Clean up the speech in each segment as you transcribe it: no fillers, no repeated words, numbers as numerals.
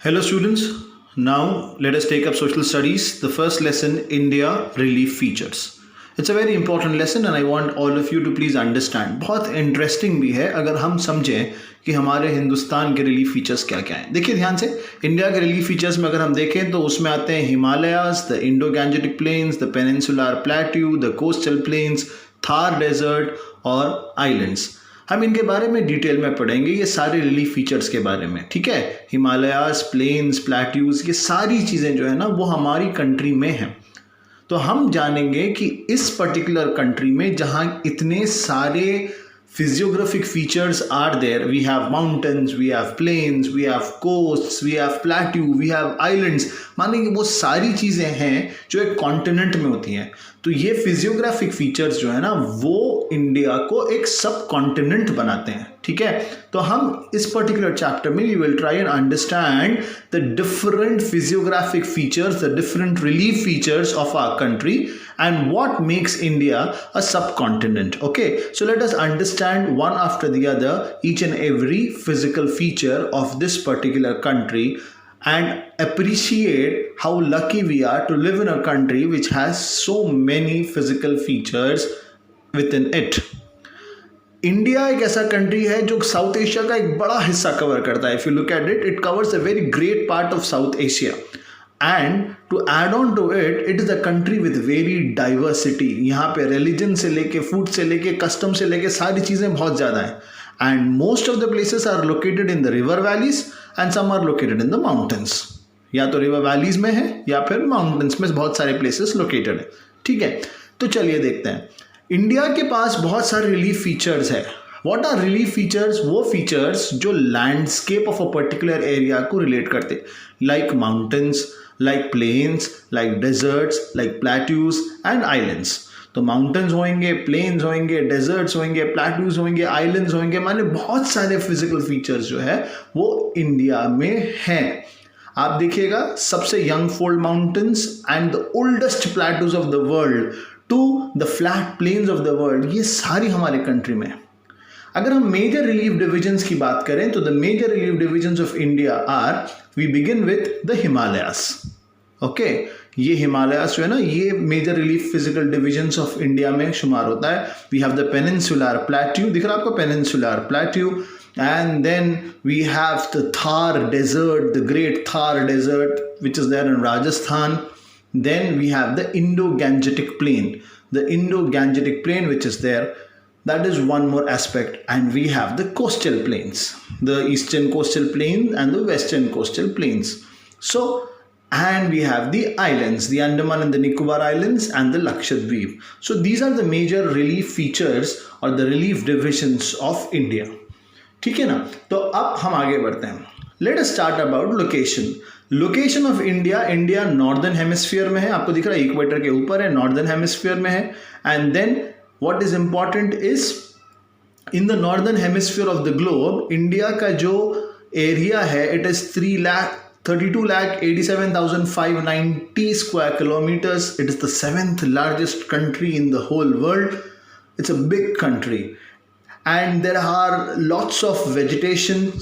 Hello students, now let us take up social studies, the first lesson, India relief features. It's a very important lesson and I want all of you to please understand. बहुत interesting भी है अगर हम समझें कि हमारे हिंदुस्तान के relief features क्या क्या हैं। देखिए ध्यान से, इंडिया के रिलीफ फीचर्स में अगर हम देखें तो उसमें आते हैं Himalayas, the Indo-Gangetic plains, the peninsular plateau, the coastal plains, Thar desert और आइलैंड्स। हम इनके बारे में डिटेल में पढ़ेंगे, ये सारे रिलीफ फीचर्स के बारे में, ठीक है। हिमालयाज, प्लेन्स, प्लेट्यूज, ये सारी चीज़ें जो है ना वो हमारी कंट्री में हैं। तो हम जानेंगे कि इस पर्टिकुलर कंट्री में जहाँ इतने सारे physiographic features are there, we have mountains, we have plains, we have coasts, we have plateau, we have islands, माने कि वो सारी चीज़ें हैं जो एक कॉन्टिनेंट में होती हैं। तो ये फिजियोग्राफिक फीचर्स जो है ना वो इंडिया को एक सब कॉन्टिनेंट बनाते हैं, ठीक है। तो हम इस पर्टिकुलर चैप्टर में we will try and understand the different physiographic features, the different relief features of our country and what makes India a subcontinent. Okay, so let us understand one after the other each and every physical feature of this particular country and appreciate how lucky we are to live in a country which has so many physical features within it. India एक ऐसा country है जो south Asia का एक बड़ा हिस्सा cover करता है। If you look at it, it covers a very great part of South Asia. And to add on to it, it is a country with very diversity. यहाँ पे रिलीजन से लेके, फूड से लेके, कस्टम से लेके सारी चीज़ें बहुत ज़्यादा हैं। And most of the places are located in the river valleys and some are located in the mountains. या तो रिवर वैलीज में है या फिर माउंटेन्स में बहुत सारे प्लेसेस लोकेटेड है, ठीक है। तो चलिए देखते हैं, इंडिया के पास बहुत सारे रिलीफ फीचर्स है। What are relief features? वो फीचर्स जो landscape of a particular area को रिलेट करते, like mountains, like plains, like deserts, like plateaus and islands. तो माउंटेन्स होंगे, प्लेन्स होंगे, डेजर्ट्स होंगे, प्लेट्यूज होंगे, आइलैंड्स होंगे, माने बहुत सारे फिजिकल फीचर्स जो है वो इंडिया में हैं। आप देखिएगा, सबसे young fold mountains and the oldest plateaus of the world to the flat plains of the world, ये सारी हमारे कंट्री में है। अगर हम मेजर रिलीफ डिविजन्स की बात करें तो the major relief divisions of India are, we begin with the Himalayas. Okay, ये हिमालयास जो है ना ये major relief physical divisions of India में शुमार होता है। We have the peninsular plateau, दिख रहा है आपको peninsular plateau, and then we have the Thar desert, the great Thar desert which is there in Rajasthan. Then we have the Indo-Gangetic plain, the Indo-Gangetic plain which is there. That is one more aspect. And we have the coastal plains, the eastern coastal plain and the western coastal plains. So, and we have the islands, the Andaman and the Nicobar Islands and the Lakshadweep. So these are the major relief features or the relief divisions of India. ठीक है ना। तो अब हम आगे बढ़ते हैं। Let us start about location. Location of India, India northern hemisphere में है, आपको दिख रहा है इक्वेटर के ऊपर है, नॉर्दर्न हेमिस्फीयर में है। And then what is important is in the northern hemisphere of the globe, India का जो एरिया है it is 3,32,87,590 square kilometres. It is the 7th largest country in the whole world. It's a big country and there are lots of vegetation,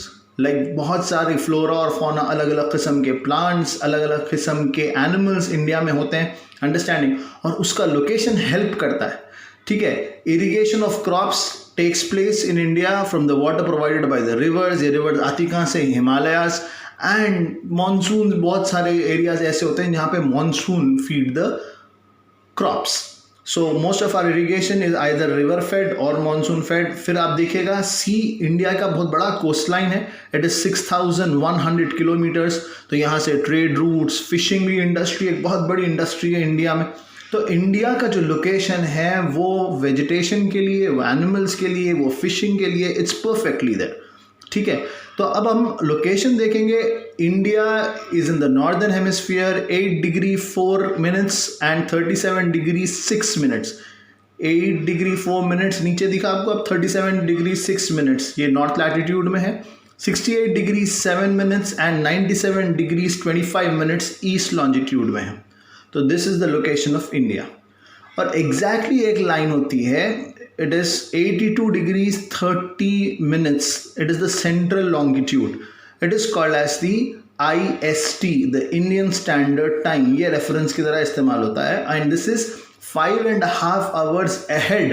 like बहुत सारे flora और fauna, अलग अलग किस्म के प्लांट्स, अलग अलग किस्म के एनिमल्स इंडिया में होते हैं, अंडरस्टैंडिंग। और उसका लोकेशन हेल्प करता है, ठीक है। Irrigation of crops takes place in India from the water provided by the rivers. ये रिवर्स आती कहाँ से? हिमालयाज। एंड मॉनसून, बहुत सारे एरियाज ऐसे होते हैं जहाँ पे monsoon feed the crops. So most of our irrigation is either river fed और मानसून फेड। फिर आप देखिएगा सी, इंडिया का बहुत बड़ा कोस्ट लाइन है, इट इज 6,100 किलोमीटर्स। तो यहाँ से ट्रेड रूट्स, फिशिंग भी इंडस्ट्री, एक बहुत बड़ी इंडस्ट्री है इंडिया में। तो इंडिया का जो लोकेशन है वो वेजिटेशन के लिए, वो एनिमल्स के लिए, वो फिशिंग के लिए, इट्स परफेक्टली देयर, ठीक है। तो अब हम लोकेशन देखेंगे। India is in the northern hemisphere, 8 degree 4 minutes and 37 degree 6 minutes. 8 degree 4 minutes नीचे दिखा आपको, अब 37 डिग्री 6 मिनट्स ये नॉर्थ लैटिट्यूड में है। 68 degree 7 minutes and 97 degree 25 minutes east longitude में है। तो this is the location of India. और एग्जैक्टली एक लाइन होती है, it is 82 degrees 30 minutes. It is the central longitude. It is called as the IST, the Indian standard time, ये reference की तरह इस्तेमाल होता है and this is 5.5 hours ahead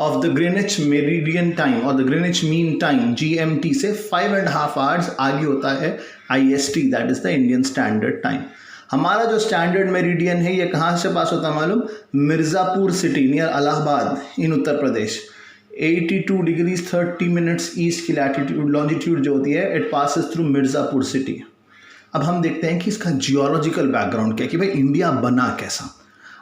of the Greenwich Meridian time or the Greenwich Mean Time GMT से 5.5 hours आगे होता है IST, that is the Indian Standard Time. हमारा जो स्टैंडर्ड मेरिडियन है ये कहाँ से पास होता है मालूम? मिर्ज़ापुर सिटी नियर इलाहाबाद इन Uttar Pradesh. 82 degrees 30 minutes east की लैटिट्यूड लॉन्जिट्यूड जो होती है it passes through Mirzapur city. अब हम देखते हैं कि इसका जियोलॉजिकल बैकग्राउंड क्या है कि भाई इंडिया बना कैसा.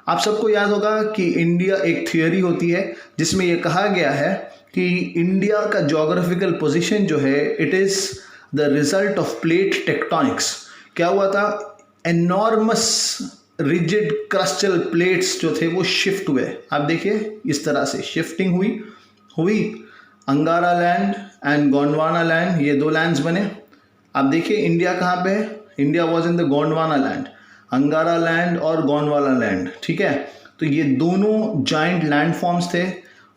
आप सबको याद होगा कि इंडिया एक थियोरी होती है जिसमें यह कहा गया है कि इंडिया का ज्योग्राफिकल पोजीशन जो है it is the result of plate tectonics. क्या हुआ था? एनॉर्मस रिजिड क्रस्टल प्लेट्स जो थे वो शिफ्ट हुए. आप देखिए इस तरह से शिफ्टिंग हुई अंगारा लैंड एंड गोंडवाना लैंड, ये दो लैंड्स बने. आप देखिए इंडिया कहाँ पे है? India was in the Gondwana land, अंगारा लैंड और गोंडवाना लैंड. ठीक है, तो ये दोनों जाइंट लैंड फॉर्म्स थे.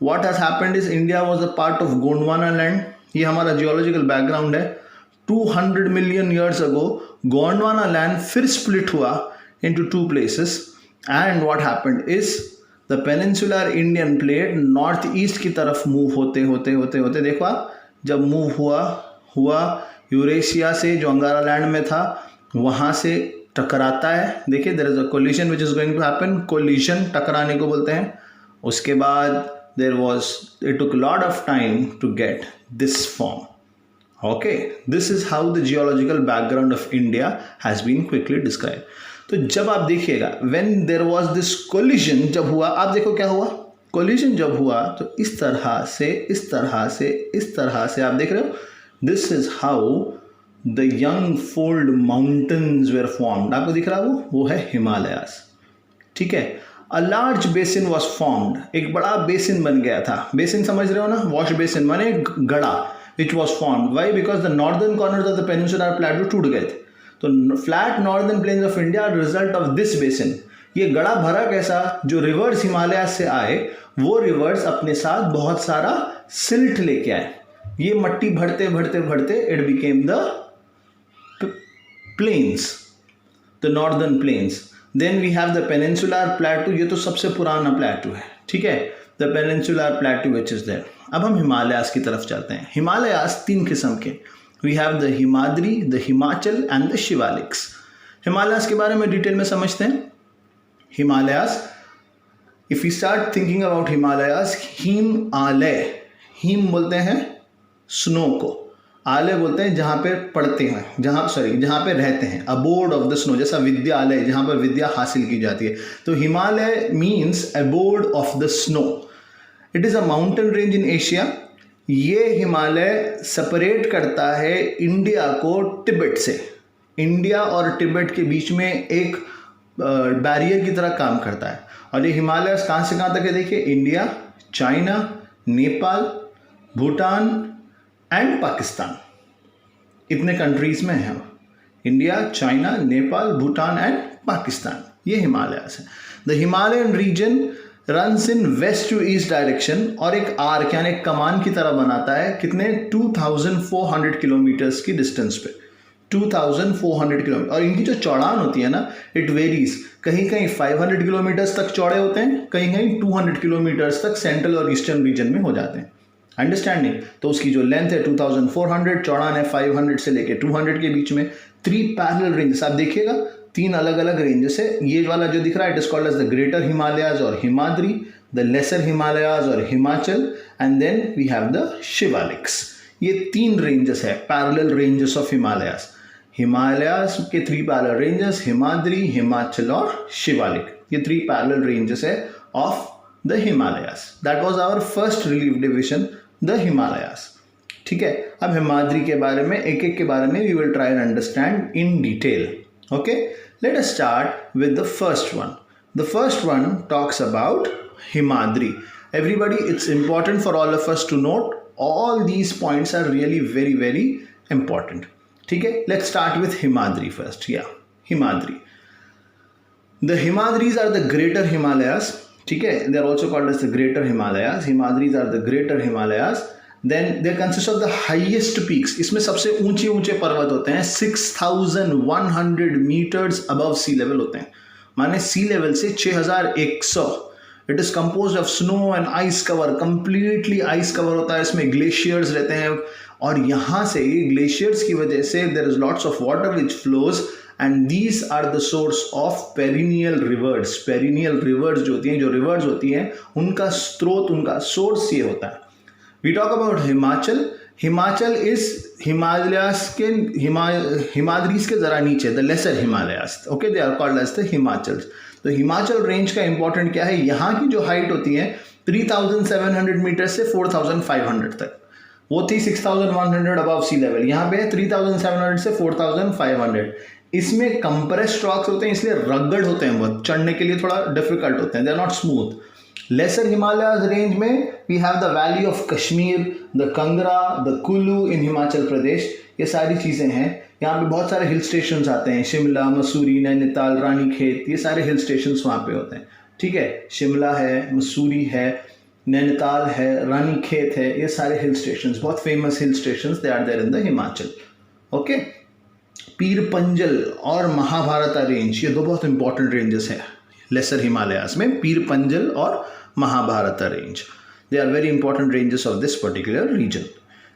What has happened is India was a part of Gondwana land. ये हमारा जियोलॉजिकल बैकग्राउंड है. 200 million years ago Gondwana land फिर स्प्लिट हुआ into two places and what happened is the peninsular Indian plate north east की तरफ move होते होते देखो आप, जब मूव हुआ यूरेशिया से जो अंगारा लैंड में था वहाँ से टकराता है. देखिए there is a collision which is going to happen. Collision टकराने को बोलते हैं. उसके बाद it took a lot of time to get this form. Okay, this is how the geological background of India has been quickly described. तो जब आप देखिएगा when there was this collision, जब हुआ, आप देखो क्या हुआ. collision जब हुआ तो इस तरह से आप देख रहे हो. This is how the young fold mountains were formed. आपको दिख रहा वो है हिमालयास. ठीक है, a large basin was formed. एक बड़ा बेसिन बन गया था. बेसिन समझ रहे हो ना? वॉश बेसिन माने गड़ा which was formed. Why? Because the northern corners of the peninsular plateau टूट गए थे. तो flat northern plains of India result of this basin. ये गड़ा भरा कैसा? जो रिवर्स हिमालय से आए वो रिवर्स अपने साथ बहुत सारा सिल्ट लेके आए. ये मट्टी भरते it became the plains, the northern plains. Then we have the peninsular plateau. ये तो सबसे पुराना प्लेटू है. ठीक है, the peninsular plateau which is there. अब हम हिमालयास की तरफ चलते हैं. हिमालयास 3 किस्म के. We have the Himadri, the Himachal and the Shivaliks. Himalayas के बारे में डिटेल में समझते हैं. Himalayas, if we start thinking about Himalayas, him आलय, हिम बोलते हैं स्नो को, आलय बोलते हैं जहाँ पे पढ़ते हैं, जहाँ पे रहते हैं. अबोर्ड ऑफ द स्नो, जैसा विद्यालय जहाँ पर विद्या हासिल की जाती है. तो Himalaya means abode of the snow. It is a mountain range in Asia. ये हिमालय सेपरेट करता है इंडिया को तिब्बत से. इंडिया और तिब्बत के बीच में एक बैरियर की तरह काम करता है. और ये हिमालय कहाँ से कहाँ तक है? देखिए, India, China, Nepal, Bhutan and Pakistan, इतने कंट्रीज में है. India, China, Nepal, Bhutan and Pakistan, ये हिमालयास है. The Himalayan region runs in west to east direction और एक आर्क यानी एक कमान की तरह बनाता है. कितने? 2400 किलोमीटर्स की डिस्टेंस पे. 2400 किलोमीटर. और इनकी जो चौड़ान होती है ना, इट वेरीज. कहीं कहीं 500 किलोमीटर्स तक चौड़े होते हैं, कहीं कहीं 200 किलोमीटर्स तक सेंट्रल और ईस्टर्न रीजन में हो जाते हैं. अंडरस्टैंडिंग? तो उसकी जो लेंथ है 2400, चौड़ान है 500 से लेके 200 के बीच में. 3 पैरेलल रेंजेस आप देखिएगा, 3 अलग अलग रेंजेस है. ये वाला जो दिख रहा है it is called as the greater Himalayas और हिमाद्री, द लेसर हिमालयाज और Himachal, and then we have the Shivaliks. ये 3 रेंजेस है, parallel ranges of Himalayas. Himalayas के 3 पैरेलल रेंजेस, हिमाद्री, हिमाचल और शिवालिक. ये 3 पैरेलल रेंजेस है of the Himalayas. That was our first relief division, the Himalayas. ठीक है, अब हिमाद्री के बारे में एक के बारे में we will try and understand in detail. Okay, let us start with the first one. The first one talks about Himadri. Everybody, it's important for all of us to note all these points are really very, very important. Okay, let's start with Himadri first. Yeah, Himadri. The Himadris are the greater Himalayas. Okay, they are also called as the greater Himalayas. Himadris are the greater Himalayas then they consist of the highest peaks, इसमें सबसे ऊंचे ऊंचे पर्वत होते हैं 6100 metres above sea level होते हैं, माने सी लेवल से 6100। It is compose of snow and ice cover, completely ice cover होता है, इसमें ग्लेशियर्स रहते हैं, और यहाँ से ग्लेशियर्स की वजह से there is lots of water which flows and these are the source of perennial rivers. Perennial rivers जो होती हैं, जो रिवर्स होती हैं, उनका स्रोत, उनका सोर्स ये होता है। We talk about Himachal. Himachal is Himalayas के हिमाद्रीज के जरा नीचे, the lesser Himalayas, okay, they are called as the Himachal. तो हिमाचल रेंज का इंपॉर्टेंट क्या है, यहाँ की जो हाइट होती है 3700 मीटर से 4500 तक, वो थी 6100 अबव सी लेवल, यहाँ पे है 3700 से 4500। इसमें कंप्रेस्ड रॉक्स होते हैं, इसलिए रगड़ होते हैं, बहुत चढ़ने के लिए थोड़ा डिफिकल्ट होते हैं, they are not smooth. Lesser Himalayas range में we have the valley of Kashmir, the Kangra, the Kullu in Himachal Pradesh, ये सारी चीज़ें हैं। यहाँ पे बहुत सारे हिल स्टेशन आते हैं, शिमला, मसूरी, नैनीताल, रानीखेत, ये सारे हिल स्टेशन वहाँ पे होते हैं, ठीक है। शिमला है, मसूरी है, नैनीताल है, रानीखेत है, ये सारे हिल स्टेशन, बहुत famous hill station, they are there in the Himachal, okay. Pir Panjal और महाभारत रेंज, ये दो बहुत इंपॉर्टेंट रेंजेस हैं लेसर हिमालयाज में, पीर पंजल और Mahabharat range, they are very important ranges of this particular region.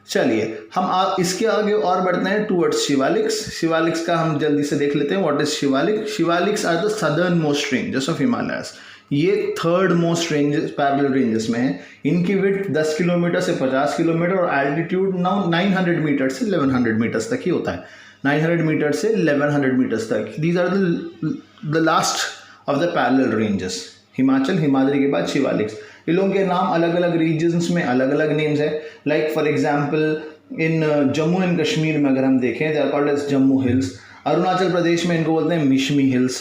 चलिए हम इसके आगे और बढ़ते हैं टूवर्ड्स शिवालिक्स। शिवालिक्स का हम जल्दी से देख लेते हैं, what is Shivalik. Shivaliks are the southern most ranges of Himalayas, ये third most ranges parallel ranges में है। इनकी विड्थ 10 किलोमीटर से 50 किलोमीटर और एल्टीट्यूड 900 मीटर से 1100 मीटर्स तक ही होता है, 900 मीटर से 1100 मीटर्स तक। These are the last of the parallel ranges, Himachal, Himadri के बाद शिवालिक्स। इन लोगों के नाम अलग अलग रीजन्स में अलग अलग नेम्स है, like for example in Jammu and Kashmir में अगर हम देखें, they are called as Jammu hills. Arunachal Pradesh में इनको बोलते हैं मिशमी हिल्स,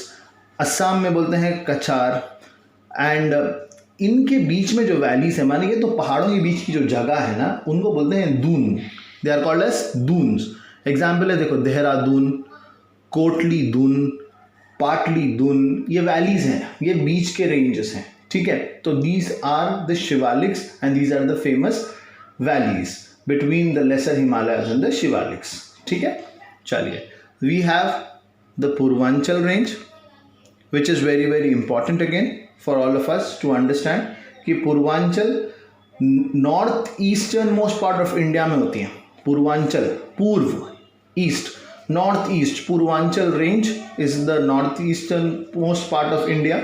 असम में बोलते हैं कछार, एंड इनके बीच में जो वैलीज है, मानिए तो पहाड़ों के बीच की जो जगह है ना, उनको बोलते हैं Doon, they are called as Doons. Example है देखो, देहरादून, कोटली दून, पाटली दून, ये वैलीज हैं, ये बीच के रेंजेस हैं, ठीक है। तो these are the Shivaliks and these are the famous valleys between the lesser Himalayas and the Shivaliks, ठीक है। चलिए, we have the Purvanchal range which is very very important again for all of us to understand कि Purvanchal north eastern most part of India में होती है। पूर्वांचल, पूर्व, east, north east, Purvanchal range is the north eastern most part of India.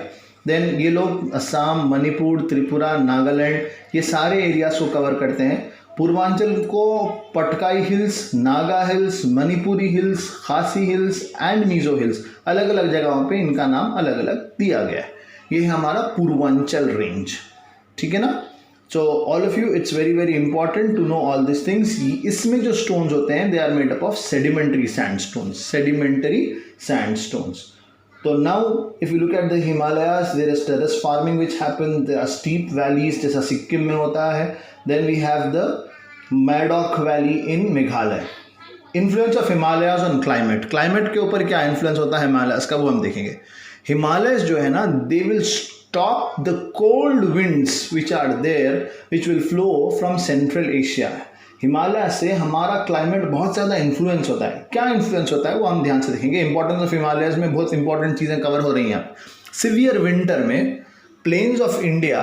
Then ये लोग असम, मणिपुर, त्रिपुरा, नागालैंड, ये सारे areas को कवर करते हैं। पूर्वांचल को Patkai hills, Naga hills, Manipuri hills, खासी हिल्स एंड मिजो हिल्स, अलग अलग जगहों पे इनका नाम अलग अलग दिया गया है। ये है हमारा पूर्वांचल रेंज, ठीक है ना। So all of you, it's very very important to know all this things. इसमें जो स्टोन्स होते हैं, they are made up of sedimentary sandstones, sedimentary sandstones. So now if you look at the Himalayas, there is terrace farming which happens, there are steep valleys जैसा सिक्किम में होता है। Then we have the Madok Valley in Meghalaya. Influence of Himalayas on climate. Climate के ऊपर क्या influence होता है Himalayas का, वो हम देखेंगे। Himalayas जो है ना, they will stop the cold winds which are there, which will flow from Central Asia. Himalaya से हमारा क्लाइमेट बहुत ज़्यादा इन्फ्लुएंस होता है। क्या इन्फ्लुएंस होता है वो हम ध्यान से देखेंगे। इंपॉर्टेंस ऑफ हिमालयस में बहुत इंपॉर्टेंट चीज़ें कवर हो रही हैं। सिवियर विंटर में प्लेन्स ऑफ इंडिया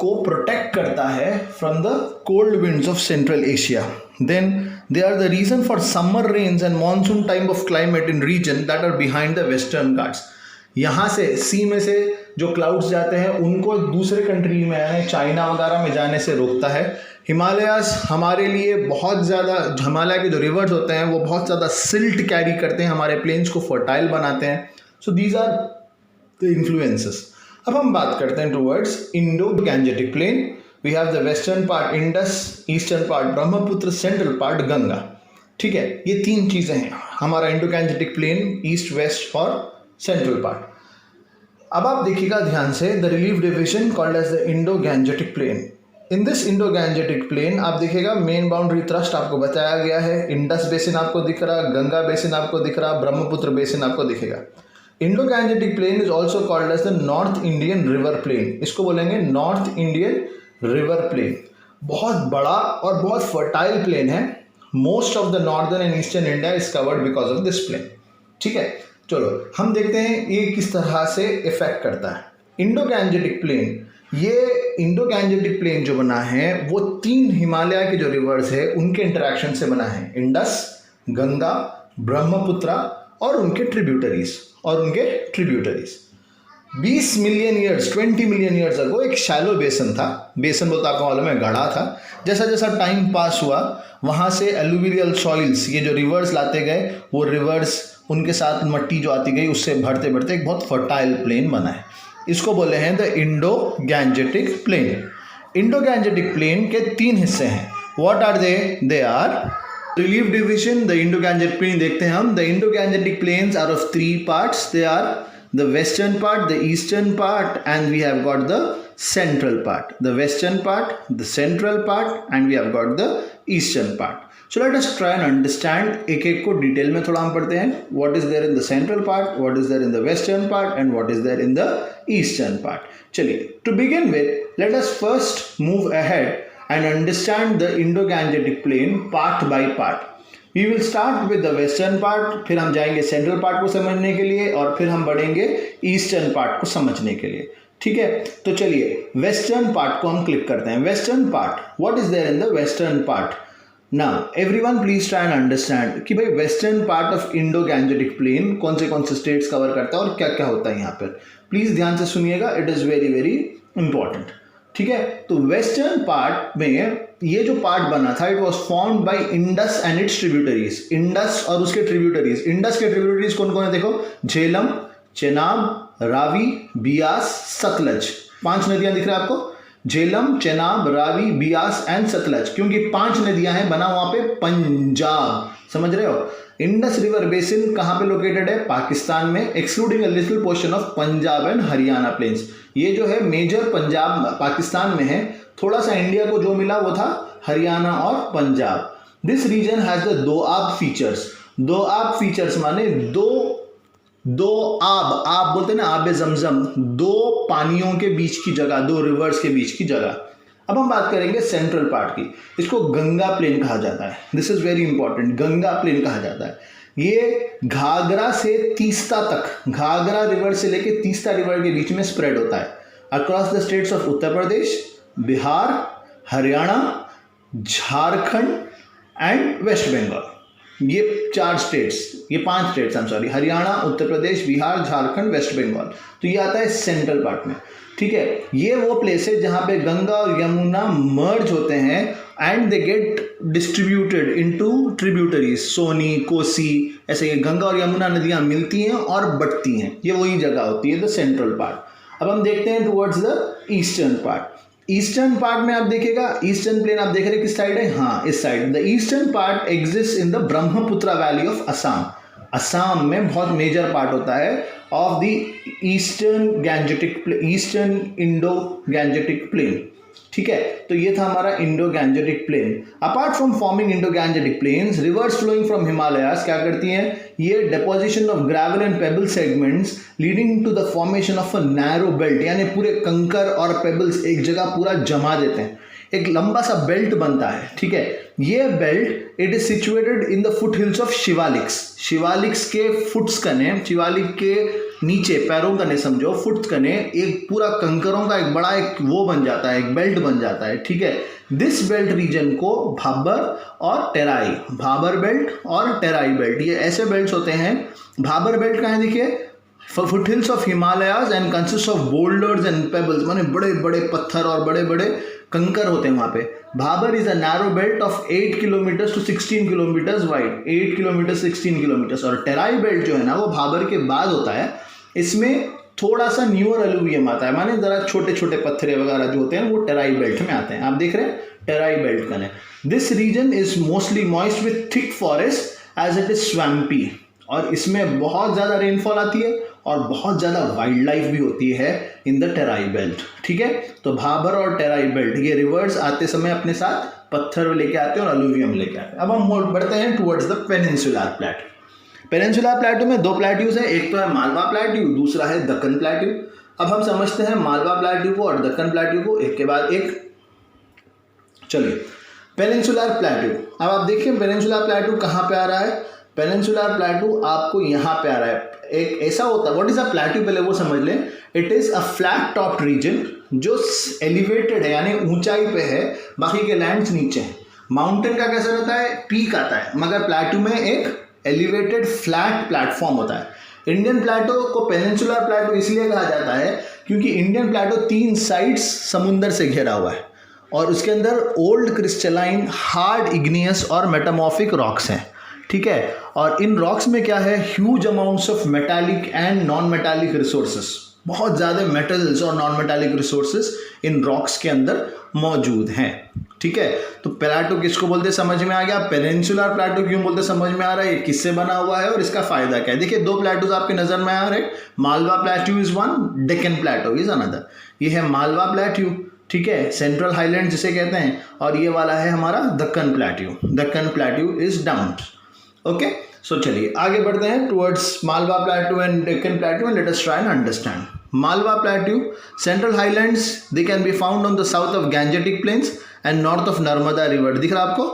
को प्रोटेक्ट करता है from the cold winds of central Asia. Then they are the region for summer rains and monsoon type of climate in region that are behind the western Ghats. यहाँ से सी में से जो clouds जाते हैं उनको दूसरे कंट्री में यानी चाइना वगैरह में जाने से रोकता है। हिमालयास हमारे लिए बहुत ज़्यादा, हिमालय के जो रिवर्स होते हैं वो बहुत ज़्यादा सिल्ट कैरी करते हैं, हमारे प्लेन्स को फर्टाइल बनाते हैं। So these are the influences. अब हम बात करते हैं towards Indo Gangetic plain. We have the western part Indus, eastern part Brahmaputra, central part Ganga, ठीक है। ये तीन चीज़ें हैं हमारा इंडो-गैंजेटिक प्लेन, ईस्ट वेस्ट और सेंट्रल पार्ट। अब आप देखिएगा ध्यान से, the relief division called as the Indo Gangetic plain. In this Indo Gangetic plain आप देखिएगा मेन बाउंड्री थ्रस्ट आपको बताया गया है। इंडस बेसिन आपको दिख रहा, गंगा बेसिन आपको दिख रहा, ब्रह्मपुत्र बेसिन आपको दिखेगा। Indo Gangetic plain is also called as the north Indian river plain. इसको बोलेंगे नॉर्थ इंडियन रिवर प्लेन। बहुत बड़ा और बहुत फर्टाइल प्लेन है। Most of the northern and eastern India is covered because of this plain. ठीक है, चलो हम देखते हैं ये किस तरह से इफेक्ट करता है। इंडो गैंजेटिक प्लेन, ये इंडो गैंजेटिक प्लेन जो बना है वो 3 हिमालय के जो रिवर्स है उनके इंटरेक्शन से बना है। इंडस, गंगा, ब्रह्मपुत्रा और उनके tributaries 20 million years 20 million years ago एक शैलो बेसन था। बेसन बोलते आपको मालूम है, गढ़ा था। जैसा जैसा टाइम पास हुआ वहाँ से एलुवियल सॉइल्स, ये जो रिवर्स लाते गए, वो रिवर्स उनके साथ मट्टी जो आती गई उससे भरते भरते एक बहुत फर्टाइल प्लेन बना है। इसको बोले हैं the Indo Gangetic plain. Indo Gangetic plain के 3 हिस्से हैं। What are they are relief division. The Indo Gangetic plain देखते हैं हम। The Indo Gangetic plains are of 3 parts. They are the western part, the eastern part, and we have got the central part. The western part, the central part, and we have got the eastern part. So let us try and understand एक एक को detail में थोड़ा हम पढ़ते हैं. What is there in the central part, what is there in the western part, and what is there in the eastern part. चलिए, to begin with, let us first move ahead and understand the Indo-Gangetic plain part by part. We will start with the western part, फिर हम जाएंगे central part को समझने के लिए और फिर हम बढ़ेंगे ईस्टर्न पार्ट को समझने के लिए. ठीक है, तो चलिए वेस्टर्न पार्ट को हम क्लिक करते हैं. Western part, what is there in the western part. Now everyone please try and understand कि भाई western part of Indo Gangetic plain कौन से स्टेट्स कवर करता है और क्या क्या होता है यहाँ पर. प्लीज ध्यान से सुनिएगा, it is very very important. ठीक है, तो वेस्टर्न पार्ट में ये जो पार्ट बना था, it was formed by Indus and it's tributaries. Indus और उसके ट्रिब्यूटरीज. इंडस के ट्रिब्यूटरीज कौन कौन है देखो, झेलम, चेनाब, रावी, बियास, सतलज. 5 नदियां दिख रहा है आपको, झेलम, चेनाब, रावी, बियास एंड सतलज. क्योंकि 5 नदियां हैं, बना वहां पे पंजाब. समझ रहे हो. इंडस रिवर बेसिन कहां पे लोकेटेड है, पाकिस्तान में, excluding a little portion of Punjab and Haryana plains. ये जो है मेजर पंजाब पाकिस्तान में है, थोड़ा सा इंडिया को जो मिला वो था हरियाणा और Punjab. This region has the doab features. Doab features माने दो आब बोलते हैं ना, आबे जमजम, 2 पानियों के बीच की जगह, 2 रिवर्स के बीच की जगह. अब हम बात करेंगे सेंट्रल पार्ट की. इसको गंगा प्लेन कहा जाता है. This is very important, Ganga plain कहा जाता है. ये घाघरा से तीस्ता तक, घाघरा रिवर से लेके तीस्ता रिवर के बीच में स्प्रेड होता है across the states of Uttar Pradesh, Bihar, Haryana, Jharkhand and West Bengal. ये 4 स्टेट्स, ये 5 states, I am sorry, Haryana, Uttar Pradesh, Bihar, Jharkhand, West Bengal. तो ये आता है सेंट्रल पार्ट में. ठीक है, ये वो प्लेस है जहां पे गंगा और यमुना मर्ज होते हैं and they get distributed into tributaries. सोनी, कोसी, ऐसे ये गंगा और यमुना नदियां मिलती हैं और बढ़ती हैं. ये वही जगह होती है द सेंट्रल पार्ट. अब हम देखते हैं towards the eastern part. Eastern part में आप देखिएगा, ईस्टर्न प्लेन आप देख रहे हैं किस साइड है, हाँ इस side. The eastern part exist in the Brahmaputra valley of Assam. Assam में बहुत मेजर पार्ट होता है of the eastern Indo Gangetic plain. ठीक है, तो ये था हमारा Indo Gangetic plain. Apart from forming Indo Gangetic plains, rivers flowing from Himalayas क्या करती हैं, ये deposition of gravel and pebble segments leading to the formation of a narrow belt. यानी पूरे कंकर और पेबल्स एक जगह पूरा जमा देते हैं, एक लंबा सा बेल्ट बनता है. ठीक है, ये belt it is situated in the foot hills of Shivaliks. Shivaliks के फुट्स कने, शिवालिक के नीचे पैरों कने समझो, फुट्स कने एक पूरा कंकरों का एक बड़ा एक वो बन जाता है, एक बेल्ट बन जाता है. ठीक है, दिस बेल्ट रीजन को भाबर और टेराई, भाबर बेल्ट और टेराई बेल्ट, ये ऐसे बेल्ट्स होते हैं. भाबर बेल्ट कहाँ है देखिए, foothills of Himalayas and consist of boulders and pebbles, माने बड़े बड़े पत्थर और बड़े बड़े कंकर होते हैं वहाँ पे. Bhabar is a narrow belt of 8 kilometre to 16 kilometre wide, 8 kilometre 16 kilometre. और टेराई बेल्ट जो है ना वो भाबर के बाद होता है. इसमें थोड़ा सा न्यूअर एलुवियम आता है, माने जरा छोटे छोटे पत्थरे वगैरह जो होते हैं वो टेराई बेल्ट में आते हैं. आप देख रहे हैं टेराई बेल्ट का है. This region is mostly moist with thick forest as it is swampy. और इसमें बहुत ज़्यादा रेनफॉल आती है और बहुत ज़्यादा वाइल्ड लाइफ भी होती है इन द टेराई बेल्ट. ठीक है, तो भाबर और टेराई बेल्ट ये रिवर्स आते समय अपने साथ पत्थर लेके आते हैं और एलुवियम लेके आते हैं. अब हम बढ़ते हैं towards the peninsular plate. Peninsular प्लेटू में 2 प्लेट्यूज हैं, एक तो है मालवा प्लेट्यू, दूसरा है दक्कन प्लेट्यू. अब हम समझते हैं मालवा प्लेट्यू को और दक्कन प्लेट्यू को एक के बाद एक. चलिए, पेनिनसुलर प्लेटू, अब आप देखिए पेनिनसुलर प्लेटू कहाँ पे आ रहा है। पेनिनसुलर प्लेटू आपको यहाँ पे आ रहा है। एक ऐसा होता है, व्हाट इज अ प्लेटू, पहले वो समझ लें। It is a flat top region जो एलिवेटेड है, यानी ऊंचाई पे है, बाकी के लैंड्स नीचे हैं। माउंटेन का कैसा रहता है, पीक आता है, मगर प्लेटू में एक एलिवेटेड फ्लैट प्लेटफॉर्म होता है। इंडियन प्लेटो को पेनिनसुलर प्लेटो इसलिए कहा जाता है क्योंकि इंडियन प्लेटो 3 साइड्स समुंदर से घिरा हुआ है और उसके अंदर ओल्ड क्रिस्टलाइन, हार्ड इग्नियस और मेटामॉर्फिक रॉक्स हैं, ठीक है। और इन रॉक्स में क्या है, huge amounts of metallic and non metallic resources, बहुत ज़्यादा मेटल्स और non metallic resources in rocks के अंदर मौजूद हैं, ठीक है। तो प्लेटो किसको बोलते समझ में आ गया। पेनिनसुलर प्लेटो क्यों बोलते समझ में आ रहा है, ये किससे बना हुआ है और इसका फायदा क्या है। देखिए 2 प्लेटोज आपकी नजर में आ रहे हैं। Malwa plateau is one, Deccan plateau is another. ये है मालवा प्लेटू, ठीक है, सेंट्रल हाईलैंड जिसे कहते हैं, और ये वाला है हमारा Deccan plateau. Deccan plateau is डम्प्स, ओके। सो चलिए आगे बढ़ते हैं towards Malwa plateau and Deccan plateau and let us try and understand. Malwa Plateau, central highlands, they can be found on the south of Gangetic plains and north of Narmada river। दिख रहा आपको,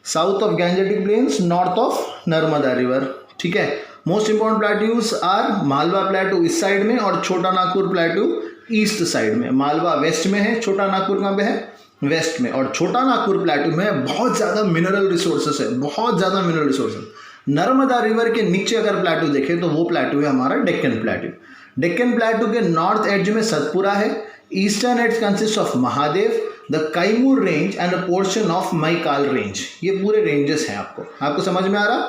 south of Gangetic plains, north of Narmada river, ठीक है। Most important plateaus are Malwa plateau इस side में और छोटा Nagpur प्लेटू east side में। मालवा वेस्ट में है, छोटा नागपुर कहाँ पे है, वेस्ट में। और छोटा नागपुर प्लेटू में बहुत ज़्यादा मिनरल रिसोर्सेस है, बहुत ज़्यादा मिनरल रिसोर्सेस। नर्मदा रिवर के नीचे अगर प्लेटू देखें तो वो प्लेटू है हमारा डेक्कन प्लेटू। डेक्कन प्लेटू के नॉर्थ एज में सतपुरा है, eastern edge consist of Mahadev, the Kaimur range and a portion of Maikal range. ये पूरे रेंजेस हैं, आपको समझ में आ रहा।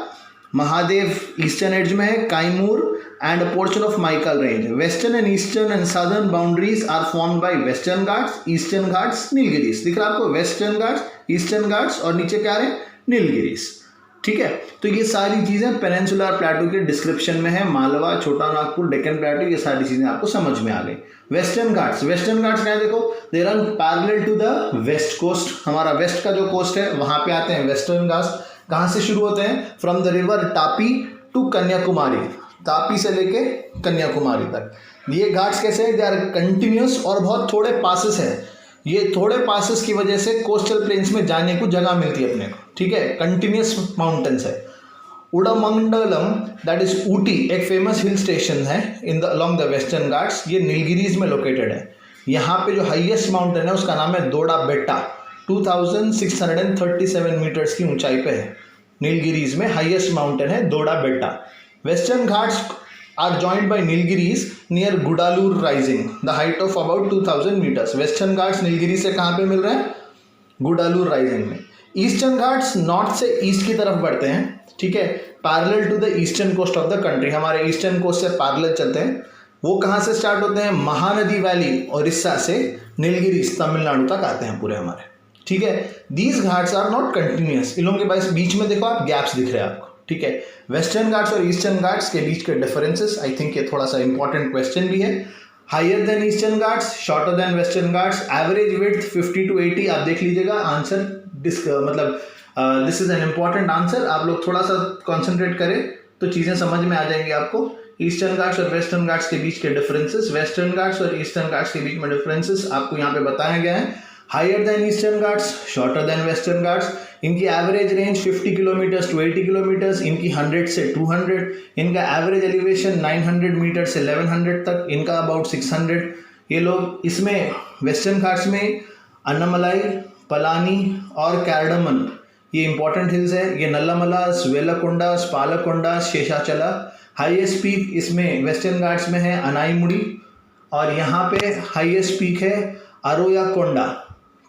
महादेव ईस्टर्न एज में है, Kaimur and a portion of Maikal range. Western and eastern and southern boundaries are formed by western Ghats, eastern Ghats, Nilgiris. दिख रहा है आपको, वेस्टर्न घाट्स, ईस्टर्न घाट्स और नीचे क्या है, नीलगिरीज, ठीक है। तो ये सारी चीजें पेनिनसुलर प्लेटू के डिस्क्रिप्शन में है। मालवा, छोटा नागपुर, डेक्कन प्लेटू, ये सारी चीजें आपको समझ में आ गई। वेस्टर्न घाट्स, वेस्टर्न घाट्स क्या है, देखो they run parallel to the west coast. हमारा वेस्ट का जो कोस्ट है वहां पे आते हैं वेस्टर्न घाट्स। कहाँ से शुरू होते हैं, from the river Tapi to Kanyakumari, Tapi से लेके कन्याकुमारी तक। ये घाट्स कैसे हैं, दे आर कंटिन्यूस और बहुत थोड़े पासेस है। ये थोड़े पासेस की वजह से कोस्टल प्लेन्स में जाने को जगह मिलती है अपने को, ठीक है। कंटिन्यूस माउंटेन्स है। उड़ामंडलम दैट इज ऊटी एक फेमस हिल स्टेशन है in the along the western Ghats. ये नीलगिरीज में लोकेटेड है। यहाँ पे जो हाईएस्ट माउंटेन है उसका नाम है दोड़ा बेट्टा, 2637 मीटर्स की ऊंचाई पे है। नीलगिरीज में हाईएस्ट माउंटेन है Doddabetta. Western Ghats are joined by Nilgiris near Gudalur rising, the height of about 2000 meters। Western Ghats Nilgiri से कहाँ पे मिल रहे हैं, गुडालूर राइजिंग में। ईस्टर्न घाट्स नॉर्थ से ईस्ट की तरफ बढ़ते हैं, ठीक है, parallel to the eastern coast of the country. हमारे ईस्टर्न कोस्ट से पैरेलल चलते हैं। वो कहाँ से स्टार्ट होते हैं, महानदी वैली उड़ीसा से नीलगिरी तमिलनाडु तक आते हैं पूरे हमारे, ठीक है। These Ghats are not continuous, इन लोगों के बीच में देखो आप गैप्स दिख रहे हैं आपको, ठीक है। वेस्टर्न घाट्स और ईस्टर्न घाट्स के बीच के डिफरेंसेस, आई थिंक ये थोड़ा सा इंपॉर्टेंट क्वेश्चन भी है। Higher than eastern Ghats, shorter than western Ghats, average width 50 to 80। आप देख लीजिएगा answer, this is an important answer. आप लोग थोड़ा सा कॉन्सेंट्रेट करें तो चीजें समझ में आ जाएंगी आपको। ईस्टर्न घाट्स और वेस्टर्न घाट्स के बीच के डिफरेंसेस, वेस्टर्न घाट्स और ईस्टर्न घाट्स के बीच में डिफरेंसेस आपको यहाँ पे बताया गया है। Higher than eastern Ghats, shorter than western Ghats. इनकी average range 50 kilometres to 80 kilometres, इनकी 100 से 200। इनका एवरेज एलिवेशन 900 मीटर से 1100 तक, इनका अबाउट 600। ये लोग इसमें वेस्टर्न घाट्स में अन्नमलाई, पलानी और कैरडमन, ये इंपॉर्टेंट हिल्स है। ये नल्लामला, वेलाकोंडा, पालकोंडा, शेषाचला। हाईएस्ट पीक इसमें वेस्टर्न घाट्स में है अनाईमुड़ी, और यहाँ पे हाईएस्ट पीक है अरोयाकोंडा,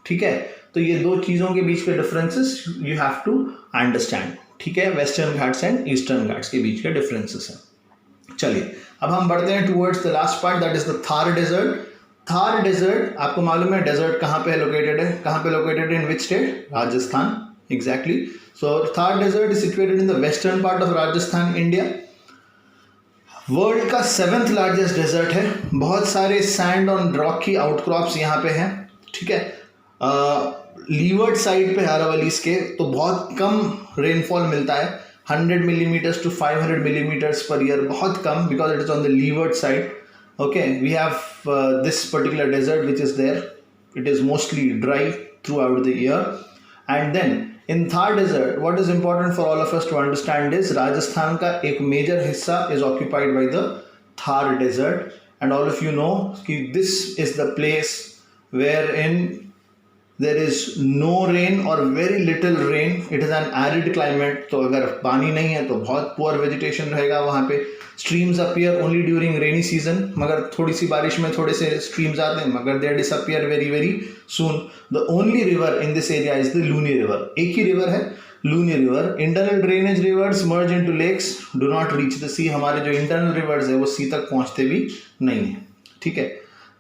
ठीक है। तो ये दो चीज़ों के बीच के differences you have to understand, ठीक है। Western Ghats and eastern Ghats के बीच के डिफरेंसेस हैं। चलिए अब हम बढ़ते हैं towards the last part, that is the Thar desert. Thar desert आपको मालूम है डेजर्ट कहाँ पे लोकेटेड है, कहाँ पे located in which state, Rajasthan, exactly. So Thar desert is situated in the western part of Rajasthan, India. World का 7th लार्जेस्ट डेजर्ट है। बहुत सारे सैंड ऑन रॉक की आउटक्रॉप्स यहाँ पे हैं, ठीक है। लीवर्ड साइड पे अरावलीज के तो बहुत कम रेनफॉल मिलता है, 100 millimetres to 500 millimetres per year, बहुत कम, because it is on the leeward side. Okay, we have this particular desert which is there, it is mostly dry, throughout the year. And then in Thar desert, what is important for all of us to understand is Rajasthan का एक major हिस्सा is occupied by the Thar desert, and all of you know कि this is the place wherein there is no rain or very little rain. It is an arid climate. तो अगर पानी नहीं है तो बहुत poor vegetation रहेगा वहाँ पे. Streams appear only during rainy season. मगर थोड़ी सी बारिश में थोड़े से streams आते हैं मगर they disappear very very soon. The only river in this area is the Luni river. एक ही river है Luni river. Internal drainage rivers merge into lakes, do not reach the sea. हमारे जो internal rivers है वो sea तक पहुँचते भी नहीं है. ठीक है.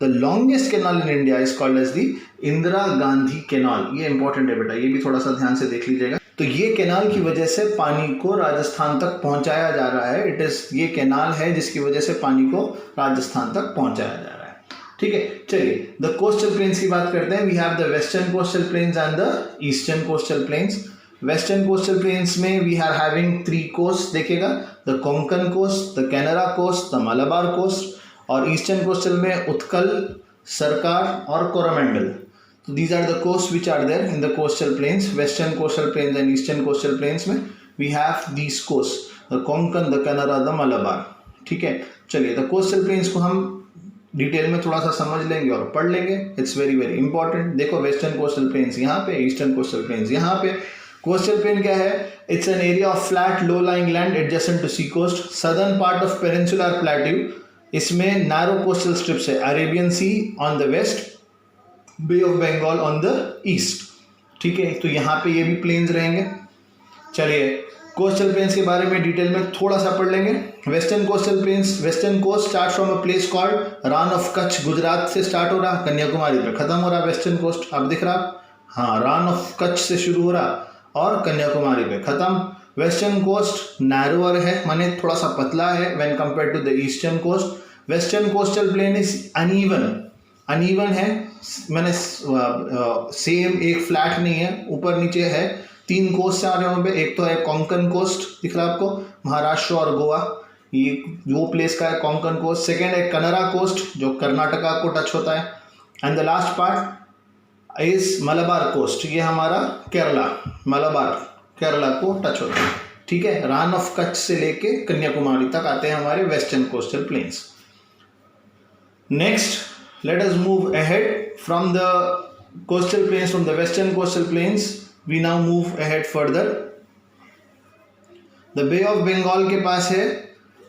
The longest canal in India is called as the Indira Gandhi canal. ये इंपॉर्टेंट है बेटा, ये भी थोड़ा सा ध्यान से देख लीजिएगा. तो ये कैनाल की वजह से पानी को राजस्थान तक पहुंचाया जा रहा है. इट इज ये कैनाल है जिसकी वजह से पानी को राजस्थान तक पहुंचाया जा रहा है. ठीक है, चलिए द कोस्टल प्लेन्स की बात करते हैं. We have the western coastal plains and the eastern coastal plains. Western coastal plains में वी आर हैविंग 3 कोस्ट. देखिएगा, the Konkan coast, the Canara coast, the Malabar coast. और ईस्टर्न कोस्टल में उत्कल, सरकार और Coromandel. So these are the coasts which are there in the coastal plains. Western coastal plains and eastern coastal plains में we have these coasts, the Konkan, the Kannada, the Malabar. ठीक है, चलिए the coastal plains को हम detail में थोड़ा सा समझ लेंगे और पढ़ लेंगे. It's very very important. देखो western coastal plains यहाँ पे, eastern coastal plains यहाँ पे. Coastal plain क्या है? It's an area of flat low-lying land adjacent to sea coast. Southern part of peninsular plateau. इसमें narrow coastal strips है. Arabian Sea on the west, bay of Bengal on the east. ठीक है, तो यहाँ पे ये भी प्लेन्स रहेंगे. चलिए कोस्टल प्लेन्स के बारे में डिटेल में थोड़ा सा पढ़ लेंगे. Western coastal plains, western coast start from a place called Rann of Kutch. Gujarat से स्टार्ट हो रहा, कन्याकुमारी पे खत्म हो रहा. वेस्टर्न कोस्ट आप दिख रहा, हाँ, रान ऑफ कच्छ से शुरू हो रहा और कन्याकुमारी पे खत्म. वेस्टर्न कोस्ट नैरोअर है, माने थोड़ा सा पतला है when compare to the eastern coast. Western coastal plain is uneven है, मैंने सेम एक फ्लैट नहीं है, ऊपर नीचे है. 3 कोस्ट आ रहे हैं वहाँ पे. एक तो है कोंकण कोस्ट, दिख रहा है आपको, महाराष्ट्र और गोवा, ये वो प्लेस का है कोंकण कोस्ट. सेकेंड है कनरा कोस्ट जो कर्नाटका को टच होता है. And the last part is Malabar coast, ये हमारा केरला, मलाबार केरला को टच होता है. ठीक है, रान ऑफ कच्छ से लेके कन्याकुमारी तक आते हैं हमारे western coastal planes. Next let us move ahead from the coastal plains, from the western coastal plains we now move ahead further. The Bay of Bengal के पास है,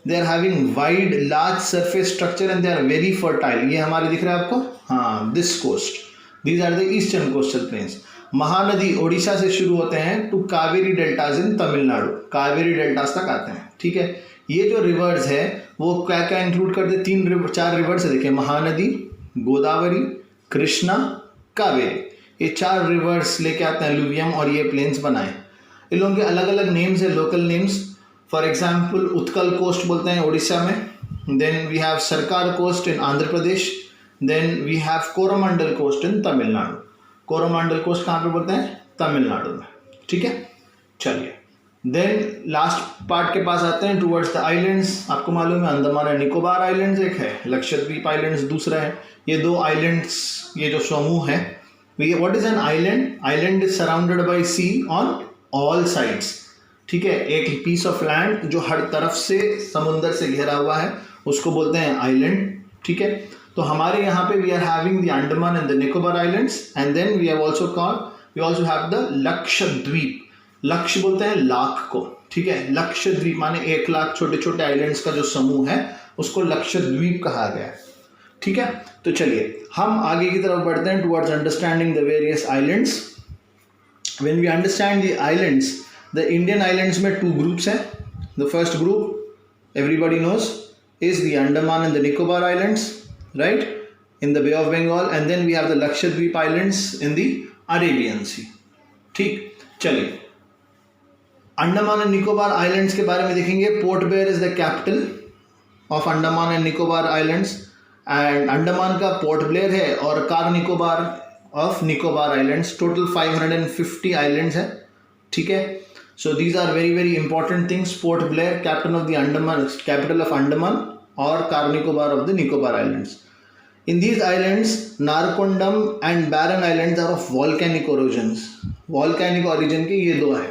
they are having wide large surface structure and they are very fertile. ये हमारे दिख रहा है आपको, हाँ, this coast. These are the eastern coastal plains. Mahanadi Odisha से शुरू होते हैं to Kaveri deltas in Tamil Nadu, Kaveri deltas तक आते हैं. ठीक है, ये जो रिवर्स है वो क्या क्या इंक्लूड करते हैं? 4 रिवर्स है. देखिए, महानदी, गोदावरी, कृष्णा, कावेरी, ये 4 रिवर्स लेके आते हैं लुवियम और ये प्लेन्स बनाए. इन लोगों के अलग अलग नेम्स है, local names. For example Utkal coast बोलते हैं उड़ीसा में. Then we have Sarkar coast in Andhra Pradesh. Then we have Coromandel coast in Tamil Nadu. Coromandel coast कहाँ पे बोलते हैं? तमिलनाडु में. ठीक है, चलिए देन लास्ट पार्ट के पास आते हैं, टूवर्ड्स द आइलैंड्स. आपको मालूम है अंडमान एंड निकोबार आइलैंड्स एक है, लक्षद्वीप आइलैंड्स दूसरा है. ये 2 आइलैंड्स, ये जो समूह है, what is an island? Island is surrounded by sea on all sides. ठीक है, एक पीस ऑफ लैंड जो हर तरफ से समुंदर से घिरा हुआ है उसको बोलते हैं आइलैंड. ठीक है, तो हमारे यहाँ पे we are having the Andaman and the Nicobar islands and then we also have the Lakshadweep. लक्ष्य बोलते हैं लाख को. ठीक है, लक्षद्वीप माने 1 लाख छोटे छोटे आइलैंड्स का जो समूह है उसको लक्षद्वीप कहा गया है. ठीक है, तो चलिए हम आगे की तरफ बढ़ते हैं towards understanding the various islands. When we understand the islands, the Indian islands में 2 ग्रुप्स हैं. The first group everybody knows is the Andaman and the Nicobar islands, right, in the Bay of Bengal. And then we have the Lakshadweep islands in the Arabian Sea. ठीक, चलिए Andaman and Nicobar islands के बारे में देखेंगे. Port Blair is the capital of Andaman and Nicobar islands. And Andaman का पोर्ट ब्लेयर है और Car Nicobar of Nicobar islands. Total 550 islands है. ठीक है, so these are very very important things. Port Blair capital of the Andaman, capital of Andaman, और Car Nicobar of the Nicobar islands. In these islands, Narcondam and Barren Islands are of volcanic origins. Volcanic origin के ये दो है,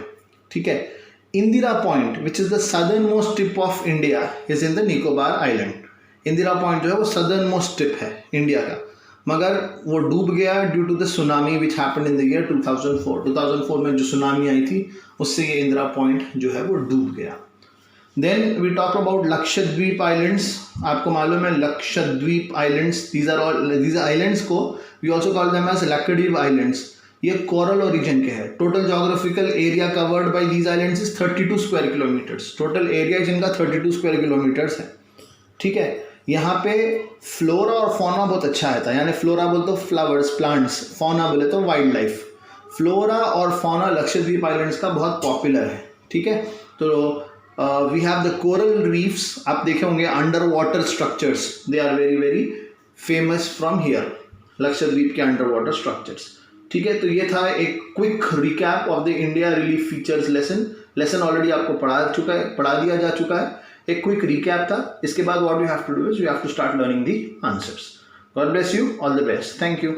ठीक है. Indira Point, which is the southernmost tip of India, is in the Nicobar Island. Indira point जो है वो southern most tip है इंडिया का, मगर वो डूब गया due to the tsunami which happened in the year 2004 में जो सुनामी आई थी उससे ये इंदिरा पॉइंट जो है वो डूब गया. Then we talk about Lakshadweep islands. आपको मालूम है लक्षद्वीप आइलैंड्स, दीज आइलैंड्स को we also call them as Lakshadweep islands. ये कोरल ओरिजिन के हैं. Total geographical area covered by these islands is 32 square kilometres. Total area जिनका 32 स्क्वायर किलोमीटर्स है, ठीक है. यहाँ पे फ्लोरा और फौना बहुत अच्छा आता है, यानी फ्लोरा बोले तो फ्लावर्स प्लांट्स, फौना बोले तो वाइल्ड लाइफ. फ्लोरा और फौना लक्षद्वीप आइलैंड्स का बहुत पॉपुलर है, ठीक है. तो we have the coral reefs. आप देखे होंगे under water structures, they are very very famous from here, Lakshadweep के अंडर वाटर स्ट्रक्चर्स, ठीक है. तो ये था एक quick recap of the India relief features lesson already आपको पढ़ा दिया जा चुका है. एक क्विक रिकैप था. इसके बाद what you have to do is you have to start learning the answers. God bless you, all the best, thank you.